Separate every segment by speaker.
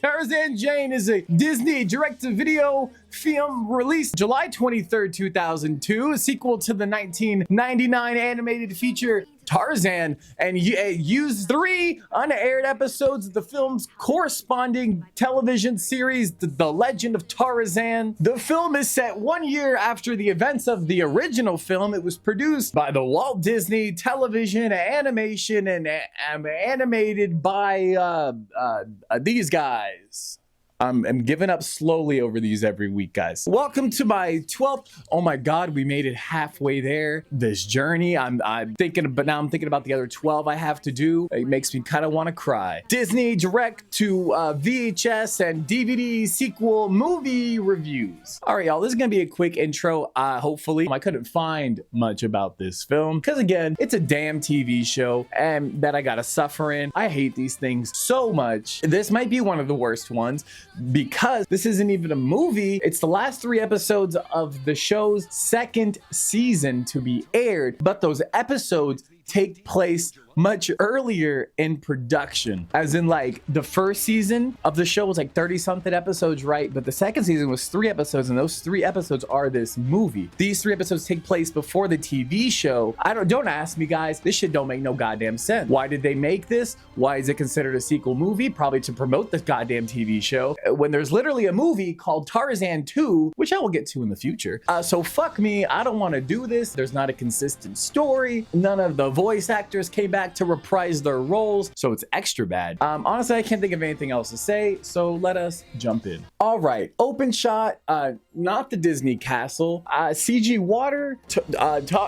Speaker 1: Tarzan Jane is a Disney direct-to-video film released July 23rd, 2002, a sequel to the 1999 animated feature Tarzan, and used 3 unaired episodes of the film's corresponding television series, The Legend of Tarzan. The film is set 1 year after the events of the original film. It was produced by the Walt Disney Television Animation and animated by these guys. I'm giving up slowly over these every week, guys. Welcome to my 12th. Oh my God, we made it halfway there. This journey, I'm thinking, but now I'm thinking about the other 12 I have to do. It makes me kind of want to cry. Disney direct to VHS and DVD sequel movie reviews. All right, y'all, this is gonna be a quick intro. Hopefully, I couldn't find much about this film because again, it's a damn TV show and that I gotta suffer in. I hate these things so much. This might be one of the worst ones, because this isn't even a movie. It's the last 3 episodes of the show's 2nd season to be aired, but those episodes take place much earlier in production, as in like the first season of the show was like 30 something episodes, right? But the 2nd season was 3 episodes, and those 3 episodes are this movie. These 3 episodes take place before the TV show. Don't ask me, guys, this shit don't make no goddamn sense. Why did they make this? Why is it considered a sequel movie? Probably to promote this goddamn TV show when there's literally a movie called Tarzan II, which I will get to in the future. So fuck me, I don't want to do this. There's not a consistent story. None of the voice actors came back to reprise their roles, so it's extra bad. Honestly, I can't think of anything else to say, so let us jump in. All right, open shot, not the Disney castle, CG water,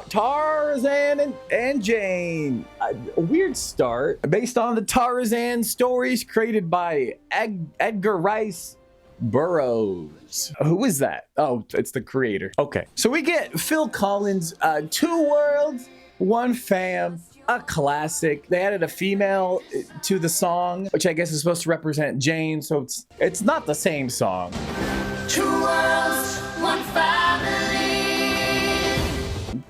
Speaker 1: Tarzan and Jane. A weird start based on the Tarzan stories created by Edgar Rice Burroughs. Who is that? Oh, it's the creator. Okay, so we get Phil Collins, 2 worlds, 1 fam, a classic. They added a female to the song, which I guess is supposed to represent Jane, so it's not the same song.
Speaker 2: 2 worlds, 1 family.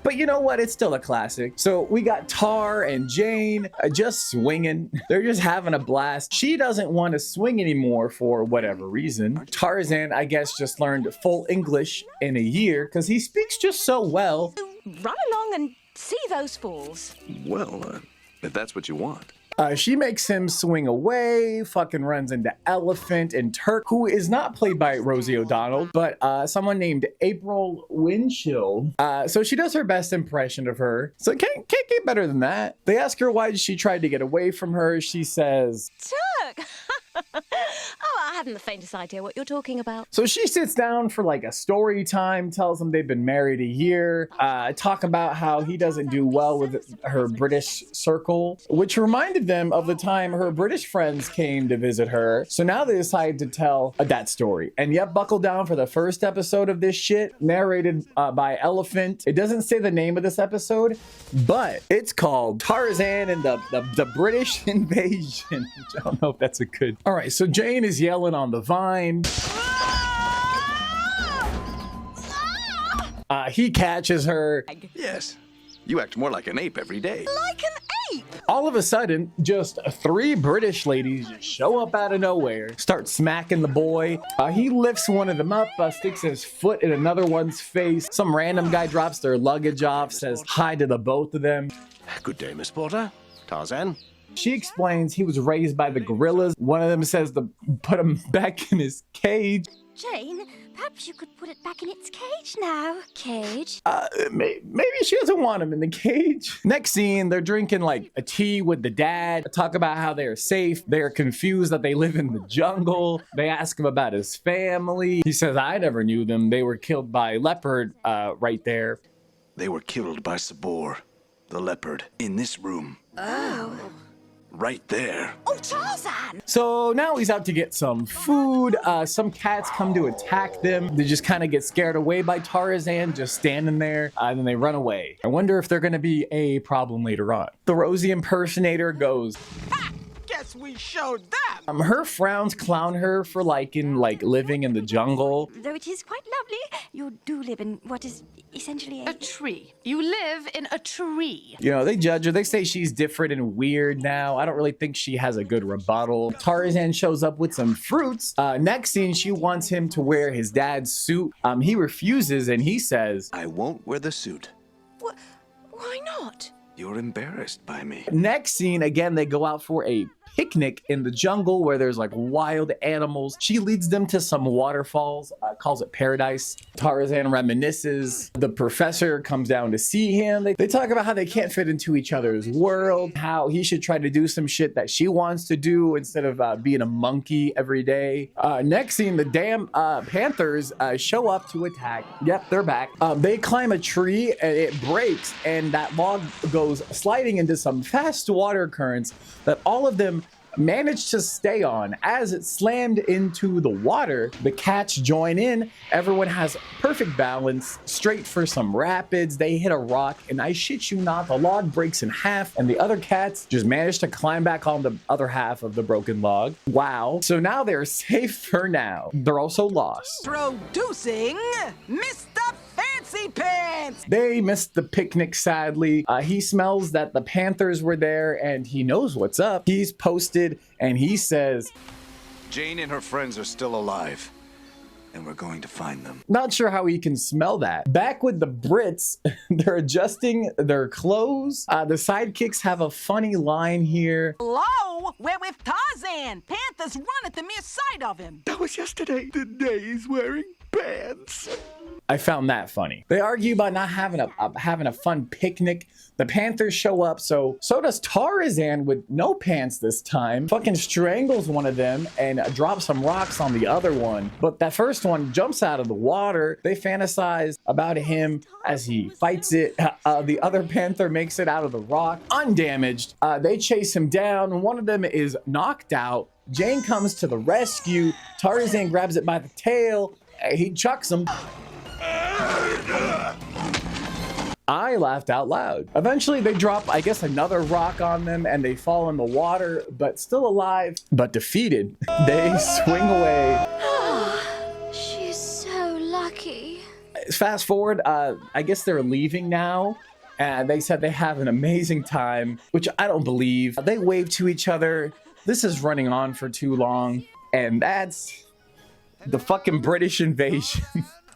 Speaker 1: But you know what? It's still a classic. So we got Tar and Jane just swinging. They're just having a blast. She doesn't want to swing anymore for whatever reason. Tarzan, I guess, just learned full English in a year because he speaks just so well.
Speaker 3: Run along and see those falls.
Speaker 4: Well, if that's what you want.
Speaker 1: She makes him swing away, fucking runs into Elephant and Turk, who is not played by Rosie O'Donnell, but someone named April Winchell. So she does her best impression of her. So can't get better than that. They ask her why she tried to get away from her. She says,
Speaker 3: Turk! Oh, I haven't the faintest idea what you're talking about.
Speaker 1: So she sits down for like a story time, tells them they've been married a year, talk about how he doesn't do well with her British circle, which reminded them of the time her British friends came to visit her. So now they decide to tell that story. And yep, buckle down for the first episode of this shit, narrated by Elephant. It doesn't say the name of this episode, but it's called Tarzan and the British Invasion, which I don't know if that's a good... All right, so Jane is yelling on the vine. He catches her.
Speaker 4: Yes, you act more like an ape every day.
Speaker 3: Like an ape?
Speaker 1: All of a sudden, just 3 British ladies just show up out of nowhere, start smacking the boy. He lifts one of them up, sticks his foot in another one's face. Some random guy drops their luggage off, says hi to the both of them.
Speaker 4: Good day, Miss Porter. Tarzan.
Speaker 1: She explains he was raised by the gorillas. One of them says to put him back in his cage.
Speaker 3: Jane, perhaps you could put it back in its cage now. Cage?
Speaker 1: Maybe she doesn't want him in the cage. Next scene, they're drinking like a tea with the dad. Talk about how they're safe. They're confused that they live in the jungle. They ask him about his family. He says, I never knew them. They were killed by leopard right there.
Speaker 4: They were killed by Sabor, the leopard, in this room.
Speaker 3: Oh.
Speaker 4: Right there.
Speaker 3: Oh, Tarzan!
Speaker 1: So now he's out to get some food. Some cats come to attack them. They just kind of get scared away by Tarzan, just standing there, and then they run away. I wonder if they're going to be a problem later on. The Rosie impersonator goes,
Speaker 5: Ha! Guess course we showed them.
Speaker 1: Her frowns clown her for liking living in the jungle.
Speaker 6: Though it is quite lovely, you do live in what is essentially
Speaker 7: A tree. You live in a tree.
Speaker 1: You know, they judge her. They say she's different and weird now. I don't really think she has a good rebuttal. Tarzan shows up with some fruits. Next scene, she wants him to wear his dad's suit. He refuses and he says,
Speaker 4: I won't wear the suit.
Speaker 7: Why not?
Speaker 4: You're embarrassed by me.
Speaker 1: next scene, again, they go out for a picnic in the jungle where there's wild animals. She leads them to some waterfalls, calls it paradise. Tarzan reminisces. The professor comes down to see him. They talk about how they can't fit into each other's world, how he should try to do some shit that she wants to do instead of being a monkey every day. Next scene, the damn panthers show up to attack. Yep, they're back. They climb a tree and it breaks, and that log goes sliding into some fast water currents that all of them managed to stay on. As it slammed into the water, the cats join in. Everyone has perfect balance, straight for some rapids. They hit a rock, and I shit you not, the log breaks in half, and the other cats just managed to climb back on the other half of the broken log. Wow. So now they're safe for now. They're also lost.
Speaker 5: Introducing Mr. Fancy Pants.
Speaker 1: They missed the picnic, sadly. He smells that the Panthers were there, and he knows what's up. He's posted, and he says,
Speaker 4: Jane and her friends are still alive, and we're going to find them.
Speaker 1: not sure how he can smell that. Back with the Brits, they're adjusting their clothes. The sidekicks have a funny line here.
Speaker 5: Hello, we're with Tarzan. Panthers run at the mere sight of him.
Speaker 4: That was yesterday. Today he's wearing pants.
Speaker 1: I found that funny. They argue about not having a fun picnic. The Panthers show up, so does Tarzan with no pants this time. Fucking strangles one of them and drops some rocks on the other one. But that first one jumps out of the water. They fantasize about him as he fights it. The other panther makes it out of the rock undamaged. They chase him down. One of them is knocked out. Jane comes to the rescue. Tarzan grabs it by the tail. He chucks him. I laughed out loud. Eventually they drop, I guess, another rock on them and they fall in the water, but still alive, but defeated. They swing away.
Speaker 3: She's so lucky.
Speaker 1: Fast forward, I guess they're leaving now. And they said they have an amazing time, which I don't believe. They wave to each other. This is running on for too long. And that's the fucking British invasion.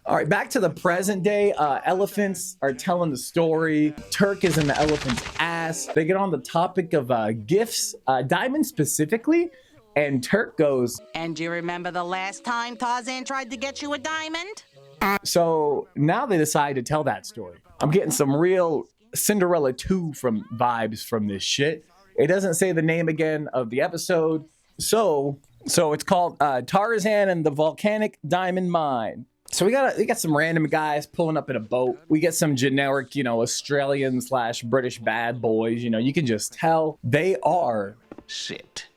Speaker 1: All right, back to the present day. Elephants are telling the story. Turk is in the elephant's ass. They get on the topic of gifts, diamonds specifically, and Turk goes,
Speaker 5: And do you remember the last time Tarzan tried to get you a diamond?
Speaker 1: so now they decide to tell that story. I'm getting some real Cinderella 2 vibes from this shit. It doesn't say the name again of the episode. So it's called Tarzan and the Volcanic Diamond Mine. So we got some random guys pulling up in a boat. We get some generic, Australian/British bad boys. You can just tell they are.
Speaker 8: Sit.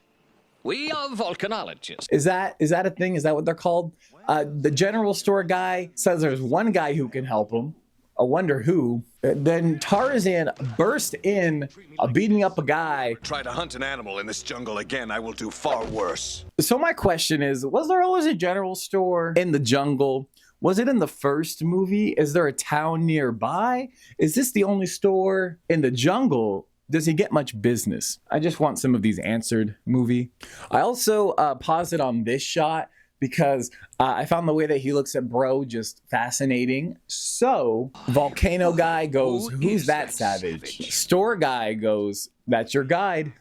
Speaker 8: We are volcanologists.
Speaker 1: Is that a thing? Is that what they're called? The general store guy says there's one guy who can help him. I wonder who. Then Tarzan burst in, beating up a guy.
Speaker 4: Try to hunt an animal in this jungle again, I will do far worse.
Speaker 1: So my question is, was there always a general store in the jungle? Was it in the first movie? Is there a town nearby? Is this the only store in the jungle? Does he get much business? I just want some of these answered, movie. I also paused it on this shot because I found the way that he looks at bro just fascinating. So volcano guy goes, who's that savage? Store guy goes, that's your guide.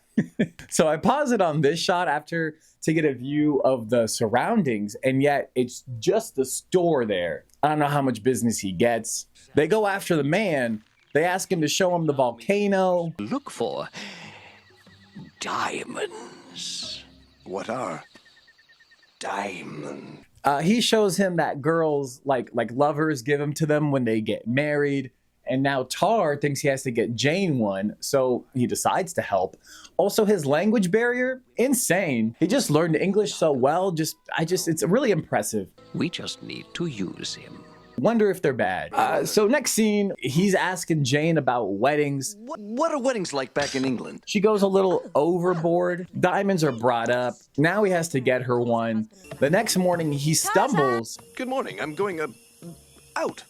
Speaker 1: So I paused it on this shot after to get a view of the surroundings, and yet it's just the store there. I don't know how much business he gets. They go after the man. They ask him to show him the volcano.
Speaker 8: Look for diamonds.
Speaker 4: What are diamonds?
Speaker 1: He shows him that girls, like lovers, give them to them when they get married. And now Tar thinks he has to get Jane one, so he decides to help. Also, his language barrier, insane. He just learned English so well. It's really impressive.
Speaker 8: We just need to use him.
Speaker 1: Wonder if they're bad. So next scene, he's asking Jane about weddings.
Speaker 4: What are weddings like back in England?
Speaker 1: She goes a little overboard. Diamonds are brought up. Now he has to get her one. The next morning, he stumbles.
Speaker 4: Good morning. I'm going out.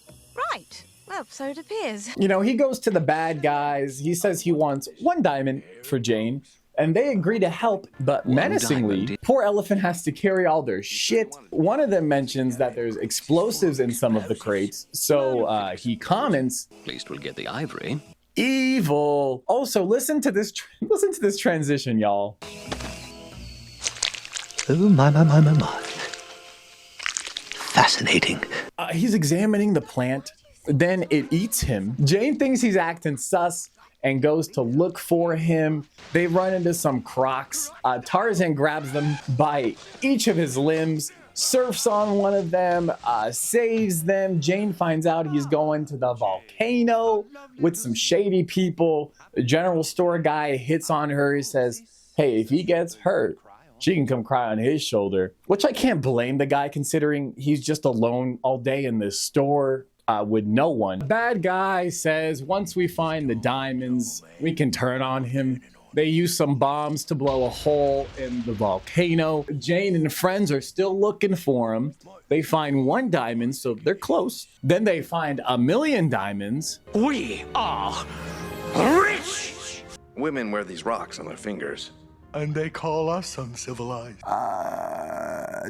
Speaker 3: Right. Well, so it appears.
Speaker 1: You know, he goes to the bad guys. He says he wants 1 diamond for Jane. And they agree to help, but menacingly, poor elephant has to carry all their shit. One of them mentions that there's explosives in some of the crates, so he comments,
Speaker 8: At least we'll get the ivory.
Speaker 1: evil. Also, listen to this transition, y'all.
Speaker 9: Oh, my. Fascinating.
Speaker 1: He's examining the plant, then it eats him. Jane thinks he's acting sus and goes to look for him. They run into some crocs. Tarzan grabs them by each of his limbs, surfs on one of them, saves them. Jane finds out he's going to the volcano with some shady people. The general store guy hits on her. He says, hey, if he gets hurt, she can come cry on his shoulder, which I can't blame the guy considering he's just alone all day in this store. With no one. Bad guy says once we find the diamonds, we can turn on him. They use some bombs to blow a hole in the volcano. Jane and friends are still looking for him. They find 1 diamond, so they're close. Then they find 1,000,000 diamonds.
Speaker 4: We are rich! Women wear these rocks on their fingers.
Speaker 10: And they call us uncivilized.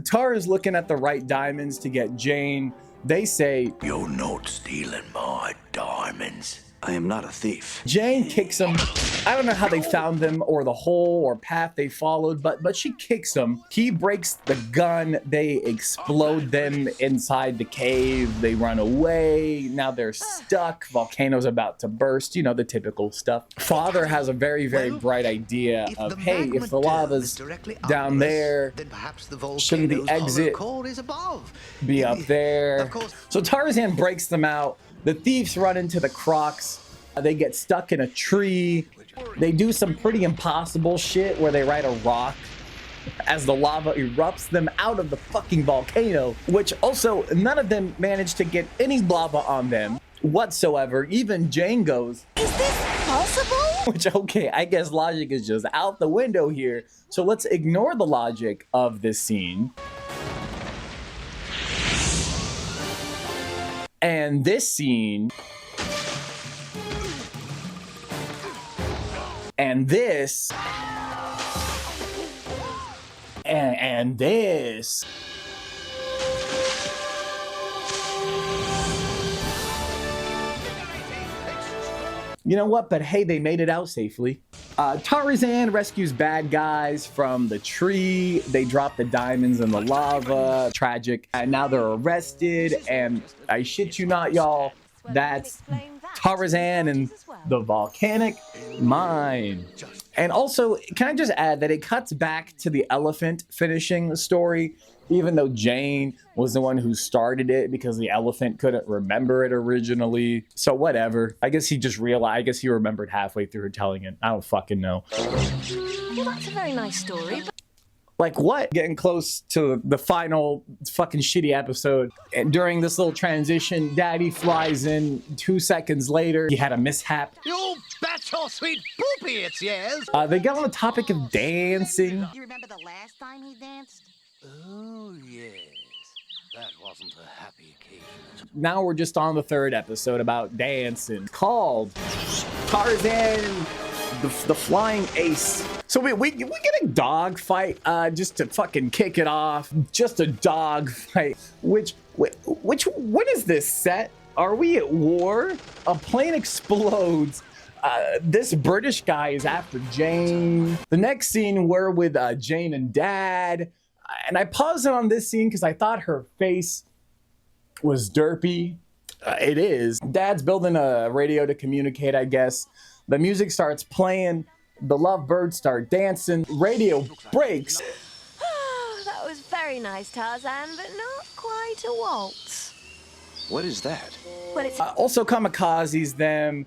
Speaker 1: Tar is looking at the right diamonds to get Jane. They say,
Speaker 4: You're not stealing my diamonds. I am not a thief.
Speaker 1: Jane kicks him. I don't know how they found them or the hole or path they followed, but she kicks him. He breaks the gun. They explode them inside the cave. They run away. Now they're stuck. Volcano's about to burst. You know, the typical stuff. Father has a very, very bright idea of, hey, if the lava's down there, shouldn't the exit be up there? So Tarzan breaks them out. The thieves run into the crocs. They get stuck in a tree. They do some pretty impossible shit where they ride a rock as the lava erupts them out of the fucking volcano, which also none of them managed to get any lava on them whatsoever. Even Jane goes,
Speaker 3: Is this possible?
Speaker 1: which, okay, I guess logic is just out the window here. So let's ignore the logic of this scene. And this scene, and this, and this. You know what? But hey, they made it out safely. Tarzan rescues bad guys from the tree. They drop the diamonds in the lava. Tragic. And now they're arrested. And I shit you not, y'all, that's Tarzan and the volcanic mine. And also, can I just add that it cuts back to the elephant finishing the story, even though Jane was the one who started it because the elephant couldn't remember it originally. So whatever. I guess he just realized, I guess he remembered halfway through her telling it. I don't fucking know.
Speaker 3: Well, that's a very nice story, but...
Speaker 1: Like what? Getting close to the final fucking shitty episode. And during this little transition, Daddy flies in 2 seconds later. He had a mishap.
Speaker 9: You bet your sweet poopy it's yes.
Speaker 1: They get on the topic of dancing.
Speaker 5: You remember the last time he danced?
Speaker 9: Oh, yes. That wasn't a happy occasion.
Speaker 1: Now we're just on the 3rd episode about dancing, called Tarzan the Flying Ace. So we get a dog fight just to fucking kick it off. Just a dog fight. Which what is this set? Are we at war? A plane explodes. This British guy is after Jane. The next scene we're with Jane and Dad. And I paused it on this scene because I thought her face was derpy. It is. Dad's building a radio to communicate, I guess. The music starts playing. The lovebirds start dancing. Radio breaks.
Speaker 3: That was very nice, Tarzan, but not quite a waltz.
Speaker 4: What is that?
Speaker 3: Well, it's...
Speaker 1: Also kamikazes them.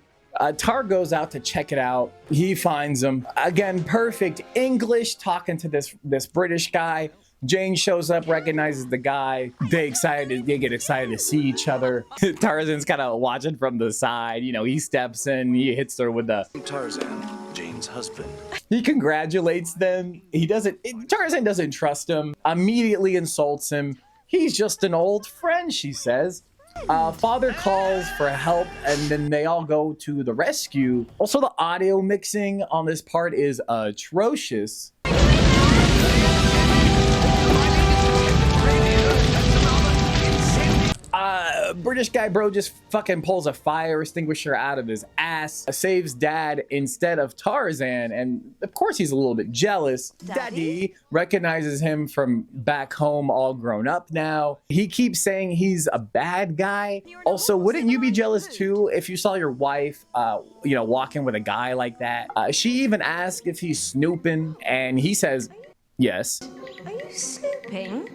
Speaker 1: Tar goes out to check it out. He finds them. Again, perfect English, talking to this British guy. Jane shows up, recognizes the guy. They get excited to see each other. Tarzan's kind of watching from the side. You know, he steps in, he hits her with a...
Speaker 4: Tarzan, Jane's husband.
Speaker 1: He congratulates them. Tarzan doesn't trust him, immediately insults him. He's just an old friend, she says. Father calls for help, and then they all go to the rescue. Also, the audio mixing on this part is atrocious. British guy bro just fucking pulls a fire extinguisher out of his ass, saves dad instead of Tarzan, and of course he's a little bit jealous. Daddy recognizes him from back home, all grown up now. He keeps saying he's a bad guy. Also, wouldn't you be jealous too if you saw your wife, you know, walking with a guy like that? She even asked if he's snooping, and he says yes.
Speaker 3: Are you snooping?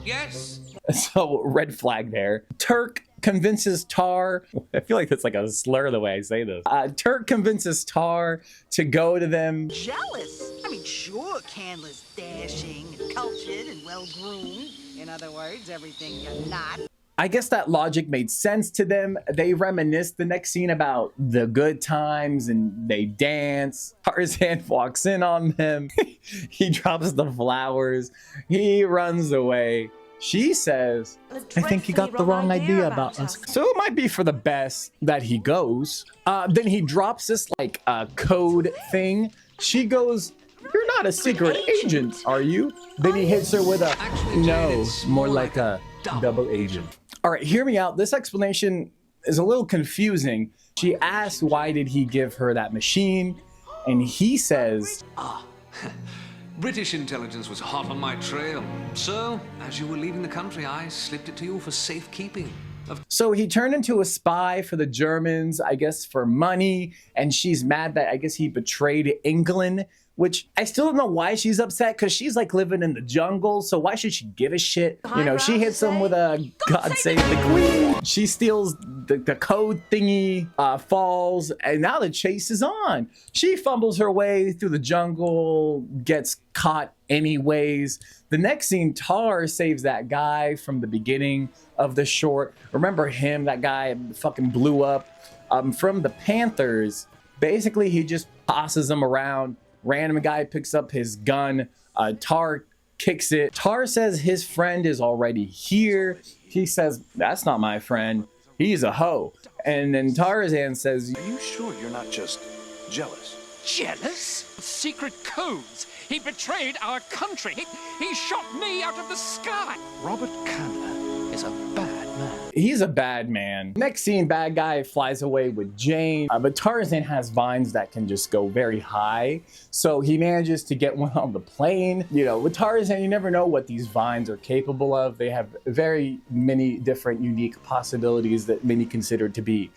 Speaker 9: Yes.
Speaker 1: So, red flag there. Turk convinces Tar, I feel like that's like a slur the way I say this. Turk convinces Tar to go to them.
Speaker 5: Jealous? I mean, sure, Candler's dashing, and cultured, and well-groomed. In other words, everything you're not.
Speaker 1: I guess that logic made sense to them. They reminisce the next scene about the good times and they dance. Tarzan walks in on them. He drops the flowers. He runs away. She says, I think you got the wrong idea about us. So it might be for the best that he goes. Then he drops this like code thing. She goes, you're not a secret agent, are you? Then he hits her with a, no, more like a double agent. All right, hear me out. This explanation is a little confusing. She asked, why did he give her that machine? And he says,
Speaker 9: British intelligence was hot on my trail. So, as you were leaving the country, I slipped it to you for safekeeping.
Speaker 1: So he turned into a spy for the Germans, I guess for money, and she's mad that I guess he betrayed England, which I still don't know why she's upset, because she's like living in the jungle, so why should she give a shit? You know, she hits him with a God save the Queen. She steals the code thingy, falls, and now the chase is on. She fumbles her way through the jungle, gets caught anyways. The next scene, Tar saves that guy from the beginning of the short. Remember him, that guy fucking blew up from the Panthers. Basically, he just tosses him around. Random guy picks up his gun. Tar kicks it. Tar says his friend is already here. He says, that's not my friend. He's a hoe. And then Tarzan says,
Speaker 4: Are you sure you're not just jealous?
Speaker 11: Jealous? Secret codes. He betrayed our country. He shot me out of the sky.
Speaker 4: Robert Candler is a bad man.
Speaker 1: He's a bad man. Next scene, bad guy flies away with Jane, but Tarzan has vines that can just go very high. So he manages to get one on the plane. You know, with Tarzan, you never know what these vines are capable of. They have very many different unique possibilities that many consider to be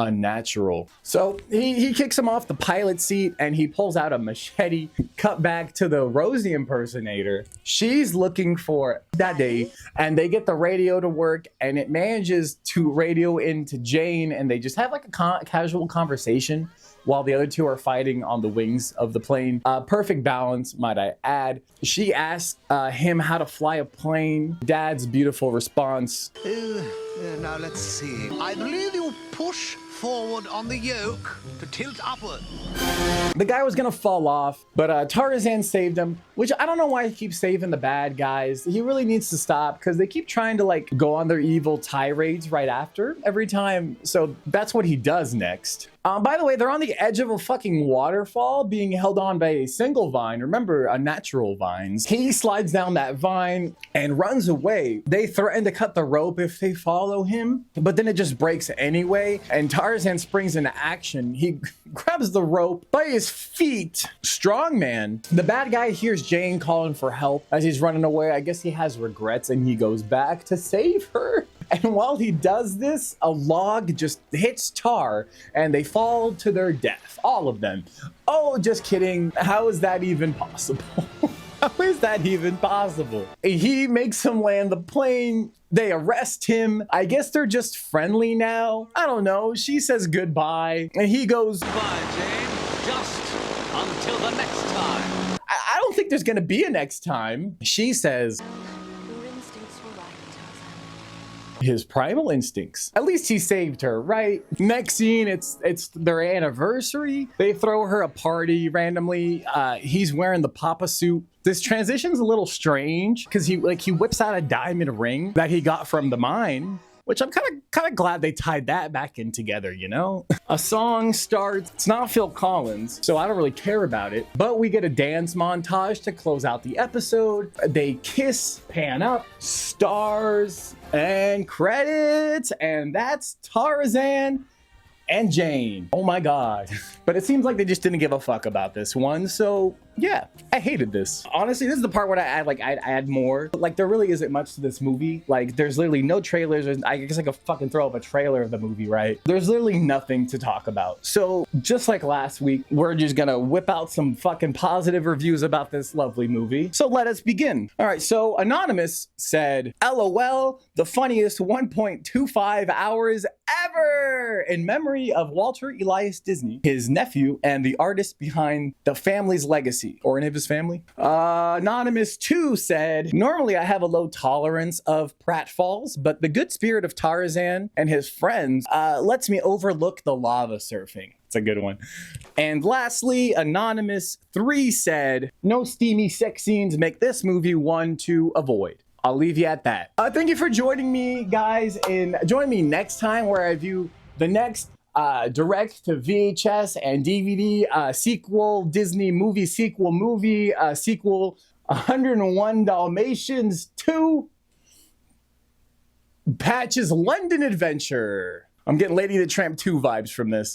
Speaker 1: unnatural. So he kicks him off the pilot seat and he pulls out a machete. Cut back to the Rosie impersonator. She's looking for Daddy, and they get the radio to work, and it manages to radio into Jane, and they just have like a casual conversation while the other two are fighting on the wings of the plane. Perfect balance, might I add. She asks him how to fly a plane. Dad's beautiful response.
Speaker 9: Now let's see. I believe you push forward on the yoke to tilt upward.
Speaker 1: The guy was gonna fall off, but Tarzan saved him, which I don't know why he keeps saving the bad guys. He really needs to stop because they keep trying to like go on their evil tirades right after every time. So that's what he does next. By the way, they're on the edge of a fucking waterfall being held on by a single vine. Remember, natural vines. He slides down that vine and runs away. They threaten to cut the rope if they follow him, but then it just breaks anyway. And Tarzan springs into action. He grabs the rope by his feet. Strong man. The bad guy hears Jane calling for help as he's running away. I guess he has regrets and he goes back to save her. And while he does this, a log just hits Tar and they fall to their death. All of them. Oh, just kidding. How is that even possible? How is that even possible? He makes him land the plane. They arrest him. I guess they're just friendly now. I don't know. She says goodbye and he goes,
Speaker 11: Bye, Jane. Just until the next time.
Speaker 1: I don't think think there's gonna be a next time. She says,
Speaker 3: Your instincts were right, Tarzan.
Speaker 1: his primal instincts. At least he saved her, right? Next scene, it's their anniversary. They throw her a party randomly. He's wearing the Papa suit. This transition's a little strange because he whips out a diamond ring that he got from the mine, which I'm kind of glad they tied that back in together, you know? A song starts. It's not Phil Collins, so I don't really care about it. But we get a dance montage to close out the episode. They kiss, pan up, stars, and credits. And that's Tarzan and Jane. Oh my God. But it seems like they just didn't give a fuck about this one. So yeah, I hated this. Honestly, this is the part where I'd add more. Like, there really isn't much to this movie. Like, there's literally no trailers. I guess I could fucking throw up a trailer of the movie, right? There's literally nothing to talk about. So just like last week, we're just gonna whip out some fucking positive reviews about this lovely movie. So let us begin. All right, so Anonymous said, LOL, the funniest 1.25 hours ever, in memory of Walter Elias Disney, his nephew, and the artist behind the family's legacy, or any of his family. Anonymous 2 said, normally I have a low tolerance of pratfalls, but the good spirit of Tarzan and his friends lets me overlook the lava surfing. It's a good one. And lastly, Anonymous 3 said, no steamy sex scenes make this movie one to avoid. I'll leave you at that. Thank you for joining me, guys, and join me next time where I review the next direct to VHS and DVD sequel, Disney movie sequel 101 Dalmatians 2 Patch's London Adventure. I'm getting Lady the Tramp 2 vibes from this.